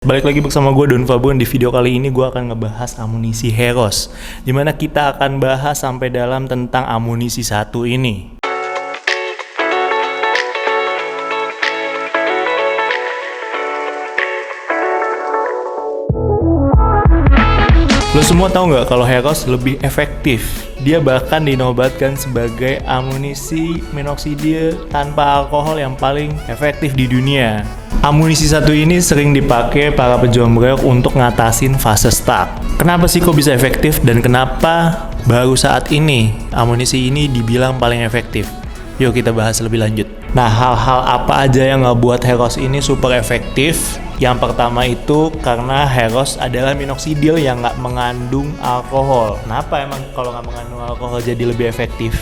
Balik lagi bersama gue Don Fabron. Di video kali ini gue akan ngebahas amunisi Heros, dimana kita akan bahas sampai dalam tentang amunisi satu ini. Lo semua tahu nggak kalau Heros lebih efektif? Dia bahkan dinobatkan sebagai amunisi minoxidil tanpa alkohol yang paling efektif di dunia. Amunisi satu ini sering dipakai para pejuang brewok untuk ngatasin fase stuck. Kenapa sih kok bisa efektif dan kenapa baru saat ini amunisi ini dibilang paling efektif? Yuk kita bahas lebih lanjut. Nah, hal-hal apa aja yang ngebuat Heros ini super efektif? Yang pertama itu karena Heros adalah minoxidil yang nggak mengandung alkohol. Kenapa emang kalau nggak mengandung alkohol jadi lebih efektif?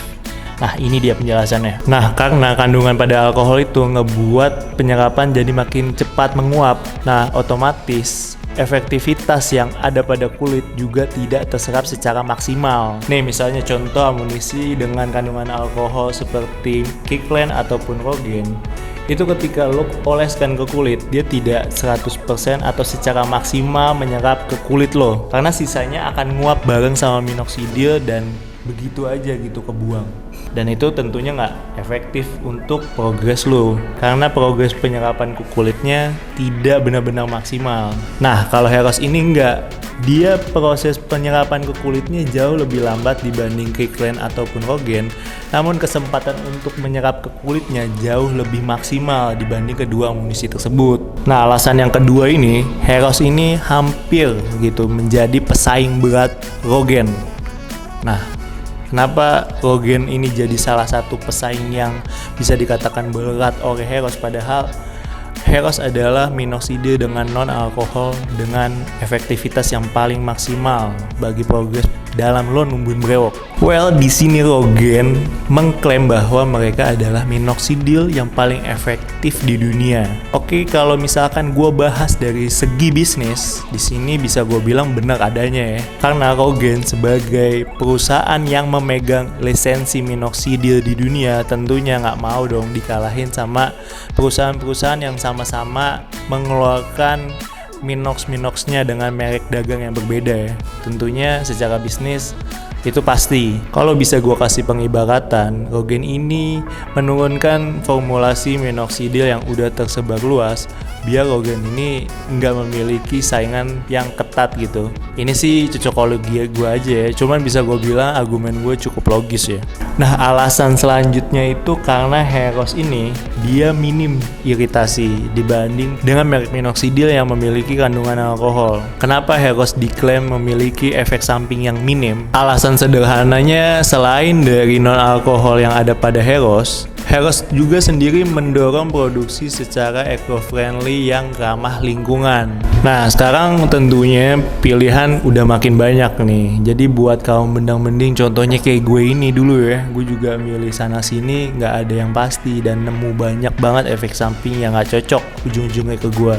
Nah, ini dia penjelasannya. Nah, karena kandungan pada alkohol itu ngebuat penyerapan jadi makin cepat menguap. Nah, otomatis efektivitas yang ada pada kulit juga tidak terserap secara maksimal. Nih, misalnya contoh amunisi dengan kandungan alkohol seperti Kirkland ataupun Rogaine. Itu ketika lo oleskan ke kulit, dia tidak 100% atau secara maksimal menyerap ke kulit lo. Karena sisanya akan nguap bareng sama minoxidil dan begitu aja gitu kebuang. Dan itu tentunya nggak efektif untuk progres lo, karena progres penyerapan ke kulitnya tidak benar-benar maksimal. Nah, kalau Heros ini enggak, dia proses penyerapan ke kulitnya jauh lebih lambat dibanding Kirkland ataupun Rogaine, namun kesempatan untuk menyerap ke kulitnya jauh lebih maksimal dibanding kedua amunisi tersebut. Nah, alasan yang kedua ini, Heros ini hampir gitu menjadi pesaing berat Rogaine. Nah, kenapa Rogaine ini jadi salah satu pesaing yang bisa dikatakan berat oleh Heros, padahal Heros adalah minoxidil dengan non-alkohol dengan efektivitas yang paling maksimal bagi progres dalam lo numbuhin brewok. Well, di sini Rogaine mengklaim bahwa mereka adalah minoxidil yang paling efektif di dunia. Oke, kalau misalkan gue bahas dari segi bisnis, di sini bisa gue bilang benar adanya ya. Karena Rogaine sebagai perusahaan yang memegang lisensi minoxidil di dunia tentunya nggak mau dong dikalahin sama perusahaan-perusahaan yang sama-sama mengeluarkan minox-minoxnya dengan merek dagang yang berbeda ya. Tentunya secara bisnis itu pasti. Kalau bisa gue kasih pengibaratan, Rogaine ini menurunkan formulasi minoxidil yang udah tersebar luas biar Rogaine ini nggak memiliki saingan yang ketat gitu. Ini sih cocokologi gue aja ya, cuman bisa gue bilang argumen gue cukup logis ya. Nah, alasan selanjutnya itu karena Heros ini dia minim iritasi dibanding dengan merek minoxidil yang memiliki kandungan alkohol. Kenapa Heros diklaim memiliki efek samping yang minim? Alasan sederhananya, selain dari non-alkohol yang ada pada Heros juga sendiri mendorong produksi secara eco-friendly yang ramah lingkungan. Nah, sekarang tentunya pilihan udah makin banyak nih. Jadi buat kaum bendang-bending, contohnya kayak gue ini dulu ya, gue juga milih sana-sini nggak ada yang pasti dan nemu banyak banget efek samping yang nggak cocok ujung-ujungnya ke gue.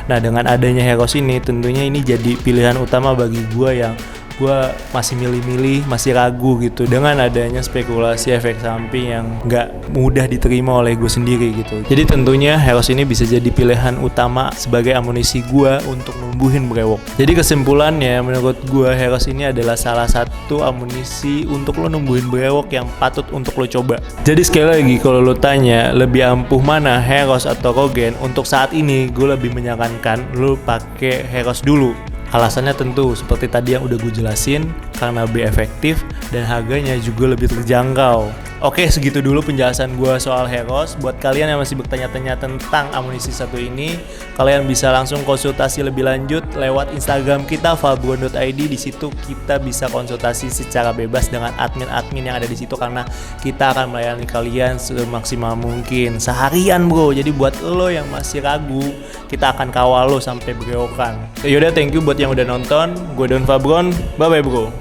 Nah, dengan adanya Heros ini, tentunya ini jadi pilihan utama bagi gue yang gue masih milih-milih, masih ragu gitu dengan adanya spekulasi efek samping yang nggak mudah diterima oleh gue sendiri gitu. Jadi tentunya Heros ini bisa jadi pilihan utama sebagai amunisi gue untuk numbuhin brewok. Jadi kesimpulannya, menurut gue Heros ini adalah salah satu amunisi untuk lo numbuhin brewok yang patut untuk lo coba. Jadi sekali lagi, kalau lo tanya lebih ampuh mana Heros atau Rogaine, untuk saat ini gue lebih menyarankan lo pakai Heros dulu. Alasannya tentu seperti tadi yang udah gue jelasin, karena lebih efektif dan harganya juga lebih terjangkau. Oke, segitu dulu penjelasan gue soal Heros. Buat kalian yang masih bertanya-tanya tentang amunisi satu ini, kalian bisa langsung konsultasi lebih lanjut lewat Instagram kita fabron.id. Di situ kita bisa konsultasi secara bebas dengan admin-admin yang ada di situ, karena kita akan melayani kalian semaksimal mungkin seharian bro. Jadi buat lo yang masih ragu, kita akan kawal lo sampai brewokan. Yaudah, thank you buat yang udah nonton. Gue Don Fabron, bye bye bro.